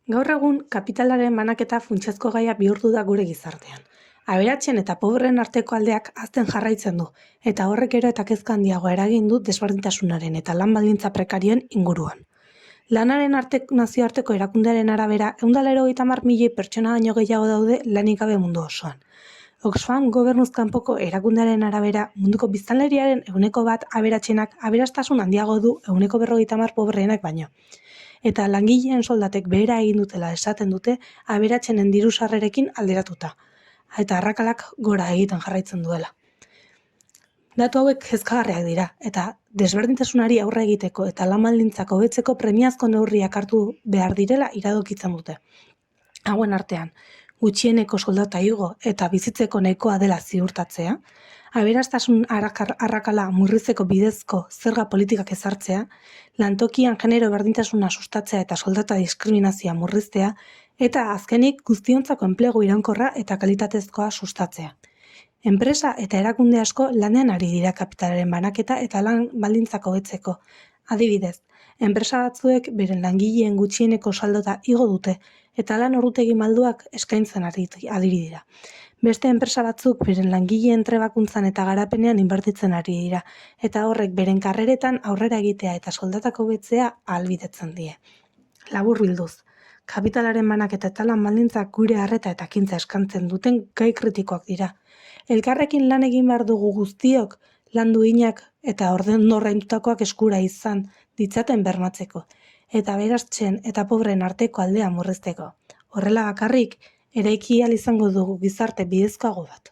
Gaur egun, kapitalaren banaketa funtsezko gaia bihurtu da gure gizartean. Aberatsen eta pobreen arteko aldeak hazten jarraitzen du, eta horrek gero eta kezka handiagoa eragin du desberdintasunaren eta lan baldintza prekarioen inguruan. Lanaren nazioarteko erakundearen arabera, 190.000 pertsona baino gehiago daude lanik gabe mundu osoan. Oxfam gobernuz kanpoko erakundearen arabera, munduko biztanleriaren 1% aberatsenak aberastasun handiago du 50% pobreenak baino. Eta langileen soldatek behera egin dutela esaten dute aberatsenen diru-sarrerekin alderatuta. Eta arrakalak gora egiten jarraitzen duela. Datu hauek kezkagarriak dira, eta desberdintasunari aurre egiteko eta lan baldintzak hobetzeko premiazko neurriak hartu behar direla iradokitzen dute. Hauen artean, gutxieneko soldata igo eta bizitzeko nahikoa dela ziurtatzea, aberastasun arrakala murrizteko bidezko zerga politikak ezartzea, lantokian genero berdintasuna sustatzea eta soldata diskriminazioa murriztea, eta azkenik guztiontzako enplegu iraunkorra eta kalitatezkoa sustatzea. Enpresa eta erakunde asko lanean ari dira kapitalaren banaketa eta lan baldintzak hobetzeko. Adibidez, enpresa batzuek beren langileen gutxieneko saldota igo dute eta lan ordutegi malduak eskaintzen ari dira. Beste enpresa batzuk beren langileen trebakuntzan eta garapenean inbertitzen ari dira, eta horrek beren karreretan aurrera egitea eta soldatak hobetzea ahalbidetzen die. Laburbilduz, kapitalaren banaketa eta lan baldintzak gure arreta eta ekintza eskaintzen duten gai kritikoak dira. Elkarrekin lan egin behar dugu guztiok, lan duinak eta ordaindutakoak eskura izan ditzaten bermatzeko, eta aberatsen eta pobreen arteko aldea murrizteko. Horrela bakarrik, eraiki ahal izango dugu gizarte bidezkoago bat.